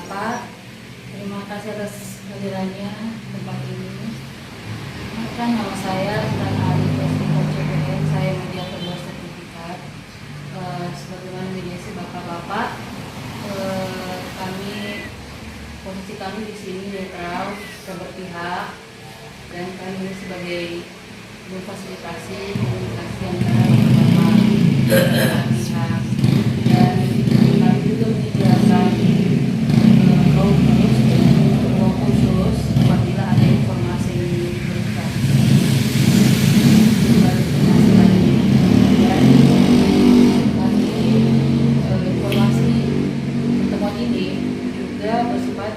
Bapak, terima kasih atas kehadirannya tempat ini. Perkenalkan, nama saya Intan Ali Prestika CPN, saya mediator bersertifikat. Sebagaimana mediasi bapak-bapak, posisi kami di sini netral, berpihak, dan kami sebagai memfasilitasi komunikasi antara bapak pihak, dan kami juga menyediakan kaum ruang khusus apabila ada informasi yang diberikan. Dan kami informasi pertemuan ini juga bersifat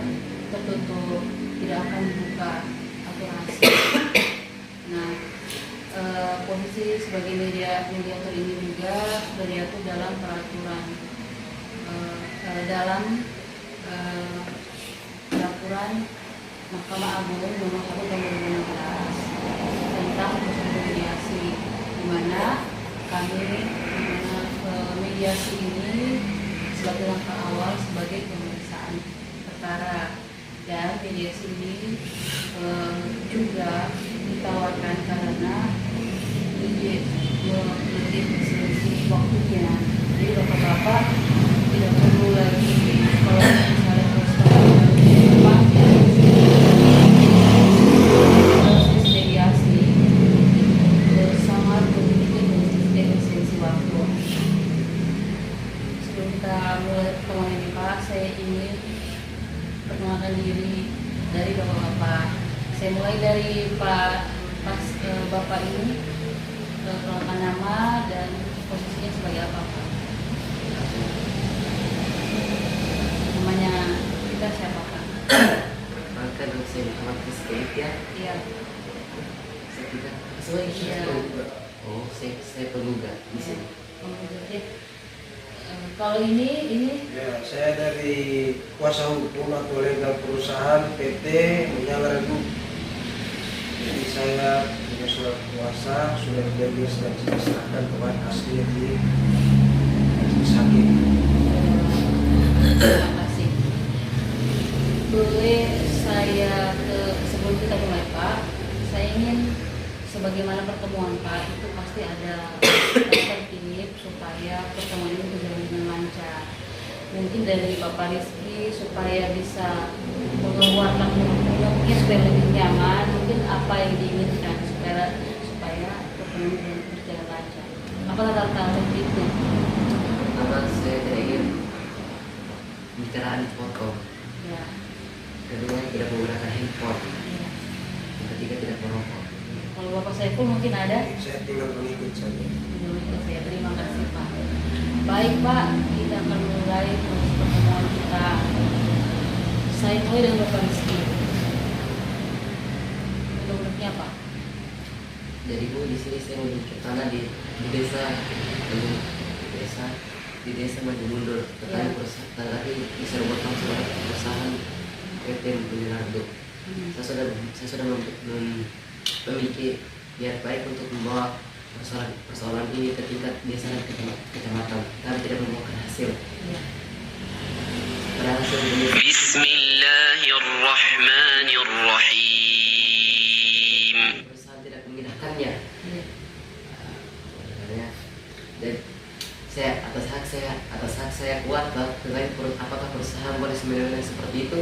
tertutup, tidak akan dibuka atau rahasia. Nah, posisi sebagai mediator ini juga diatur dalam peraturan peraturan Mahkamah Agung Nomor 1 Tahun 2016 tentang prosedur mediasi, di mana mediasi ini sebagai langkah awal sebagai pemeriksaan perkara, dan mediasi ini juga ditawarkan karena lebih selisih waktunya. Jadi bapak-bapak tidak perlu lagi kalau misalnya proses mediasi sangat memiliki efisiensi waktu. Sebelum kita mulai pertemuan ini Pak, saya ingin perkenalkan diri dari bapak-bapak. Saya mulai dari bapak ini, perkenalkan nama dan posisinya sebagai apa Pak? Namanya kita siapa Pak? Perkenalkan nama saya Muhammad Rizky ya. Iya. Saya tidak sesuai Iya. Oh, saya penggugat di sini. Kalau ini Ya, saya dari kuasa hukum atau legal perusahaan PT Menyala Group. Jadi saya punya surat kuasa, sudah ditulis dan diserahkan kepada asli di majelis hakim. terima kasih. Boleh saya sebelum kita mulai Pak, saya ingin sebagaimana pertemuan Pak itu pasti ada tertib supaya pertemuan ini berjalan dengan lancar. Mungkin dari Bapak Rizky supaya bisa mengeluarkan mungkin supaya lebih nyaman, mungkin apa yang diinginkan supaya pertemuan ini berjalan lancar. Apa tata-tata itu? Pertama saya tidak ingin bicaraan foto. Ya. Kedua tidak menggunakan handphone. Ya. Yang ketiga tidak merokok. Kalau Bapak Saiful mungkin ada? Saya tinggal mengikut saja. Ya, terima kasih Pak. Baik Pak, kita akan mulai pertemuan kita. Saya mulai dengan Bapak Rizky. Menurutnya Pak? Jadi Bu, di sini saya memiliki tanah di desa Maju Mundur. Tetapi perusahaan lagi bisa berutang sebagai perusahaan PT Menyala. Saya sudah memiliki niat baik untuk membawa persoalan ini ke tingkat desa dan kecamatan, tapi tidak membuahkan hasil. Pada hasil ini Bismillahirrahmanirrahim. perusahaan tidak mengindahkannya. Dan atas hak saya kuat, tetapi apakah perusahaan boleh sembarangan seperti itu?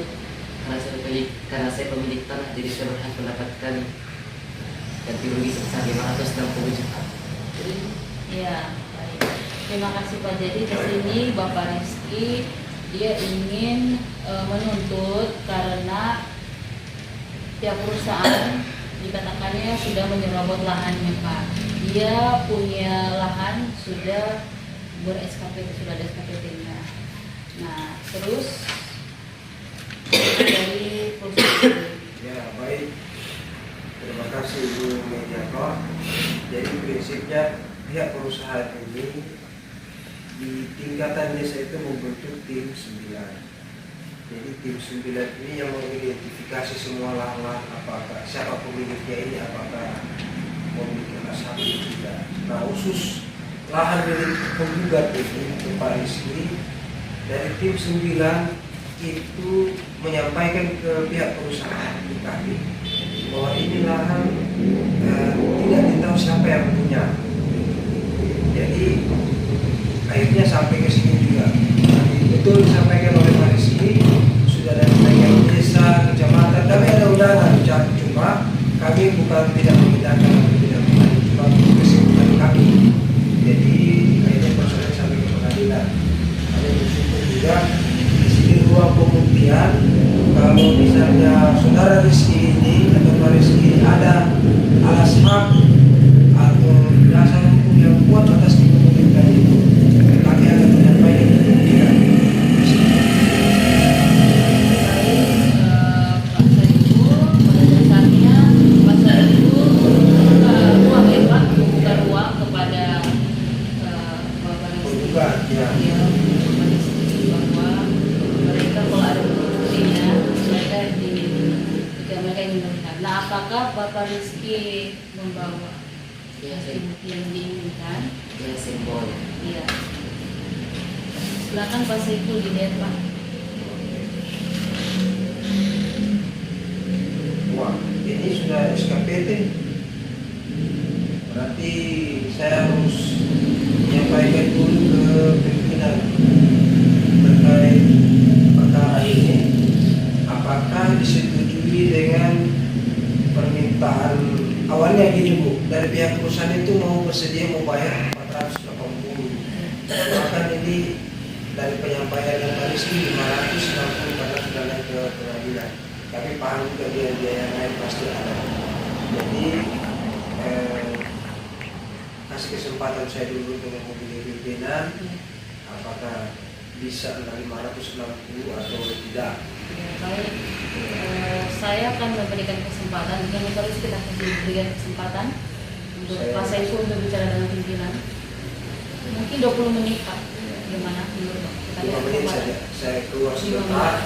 Karena saya pemilik tanah, jadi saya berhak mendapatkan ganti rugi sebesar 560 juta. Ya, baik. Terima kasih Pak. Jadi di sini Bapak Rizky dia ingin menuntut karena pihak perusahaan dikatakannya sudah menyerobot lahannya Pak. Dia punya lahan sudah sudah ada SKPT-nya. Nah, terus dari perusahaan. Ya, baik. Terima kasih Ibu Mediator. Jadi prinsipnya pihak perusahaan ini di tingkatan desa itu membentuk tim 9. Jadi tim 9 ini yang mengidentifikasi semua lahan, apakah siapa pemiliknya ini, apakah memiliki hak atau tidak. Nah, khusus lahan milik penggugat ini Pak Rizky, dari tim 9 itu menyampaikan ke pihak perusahaan kami bahwa ini lahan tidak ditahu siapa yang punya. Jadi akhirnya sampai ke sini juga. Betul disampaikan oleh Pak Rizky, sudah ada bagian desa, kecamatan, kami ada undangan. Cuma kami bukan tidak memindahkan, tidak memindahkan, cuma kesimpulan kami. Jadi akhirnya proses sampai ke pengadilan. Ada bersyukur juga di sini ruang pembuktian. Kalau misalnya saudara Rizky ini atau Pak Rizky ada alas hak atau dasar hukum yang kuat atas kepemilikan itu, kami akan menyampaikan ke pembuktian. Pak Saiful pada dasarnya Pak Saiful membuka ruang ya Pak, membuka ruang kepada Bapak Rizky. Penggugat, ya. Ya, Bapak Rizky bahwa mereka kalau ada buktinya mereka ingin melihat. Nah, apakah Bapak Rizky membawa Ya, bukti yang diinginkan? ya simbol. Iya. Silakan Pak Saiful dilihat Pak. Wah, ini sudah SKPT. Berarti saya harus menyampaikan dulu ke pimpinan terkait perkara ini. Apakah disetujui dengan permintaan awalnya gini Bu, dari pihak perusahaan itu mau bersedia mau bayar 480. Bahkan ini dari penyampaian yang tadi sih 560 karena sudah naik ke pengadilan. Tapi paham juga dia yang lain pasti ada. Jadi kasih kesempatan saya dulu untuk menghubungi pimpinan apakah bisa dari 560 atau tidak. Ya, baik. Saya akan memberikan kesempatan dengan terus kita berikan kesempatan untuk Pak Saiful untuk bicara dengan pimpinan. Mungkin 20 menit Pak. Gimana menurut Pak? Kita 5 menit saja. Saya keluar sebentar.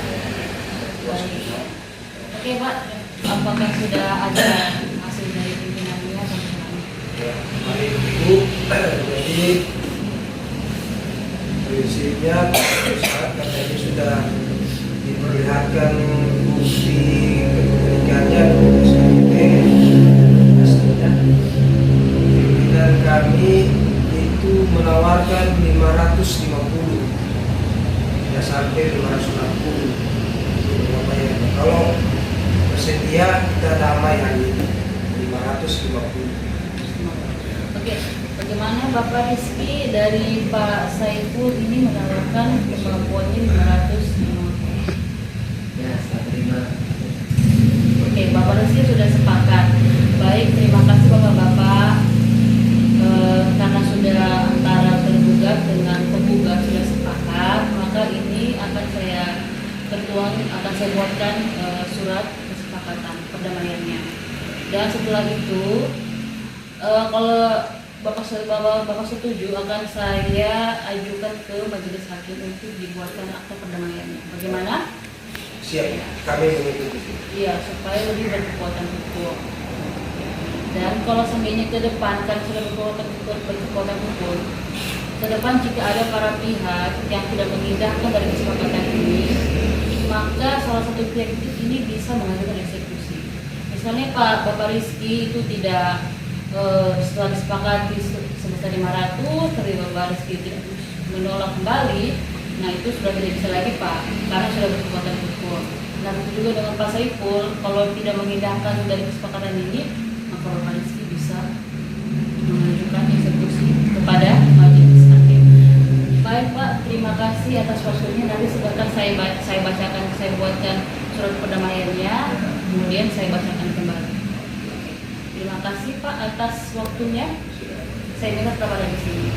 Oke Pak, apakah sudah ada hasil dari pimpinannya sampai sekarang? Ya, mari Ibu. Jadi prinsipnya saat katanya sudah diperlihatkan bukti kepemilikannya SKP hasilnya. Pimpinan kami itu menawarkan 550, tidak sampai 560. Kalau bersedia kita damai hari ini 550. Oke, bagaimana Bapak Rizky dari Pak Saiful ini menawarkan kemampuannya 550? Ya, saya terima. Oke, Bapak Rizky sudah sepakat. Baik, terima kasih Bapak-Bapak. Karena sudah antara tergugat dengan penggugat sudah sepakat, maka ini akan saya tertuang, akan saya buatkan surat kesepakatan perdamaiannya. Dan setelah itu, kalau Bapak setuju, akan saya ajukan ke majelis hakim untuk dibuatkan akta perdamaiannya. Bagaimana? Siap, kami mengikuti. Iya, supaya lebih berkekuatan hukum. Dan kalau seandainya ke depan kan sudah berkekuatan hukum, ke depan jika ada para pihak yang tidak mengindahkan dari kesepakatan ini, maka salah satu pihak ini bisa mengajukan eksekusi. Misalnya Bapak Rizky itu tidak setelah disepakati sebesar 500, tapi Bapak Rizky tidak menolak kembali, nah itu sudah tidak bisa lagi Pak, karena sudah berkekuatan hukum. Nah itu juga dengan Pak Saiful, kalau tidak mengindahkan dari kesepakatan ini, maka Bapak Rizky bisa mengajukan eksekusi kepada majelis hakim. Baik Pak, terima kasih atas waktunya. Nanti sebentar saya bacakan, saya buatkan surat perdamaiannya, kemudian saya bacakan kembali. Terima kasih Pak atas waktunya. Saya minta tetap ada di sini.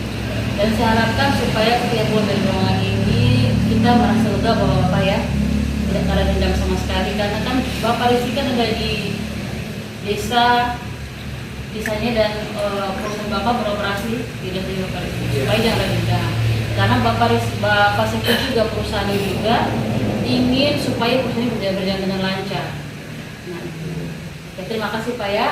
Dan saya harapkan supaya ketika keluar dari ruangan ini kita merasa lega bahwa Bapak ya tidak ada dendam sama sekali, karena kan Bapak Rizky kan ada di desanya dan perusahaan Bapak beroperasi di desa Bapak Rizky, supaya jangan ada dendam. Karena Bapak Saiful juga perusahaannya juga ingin supaya perusahaannya berjalan dengan lancar. Nah, terima kasih Pak ya.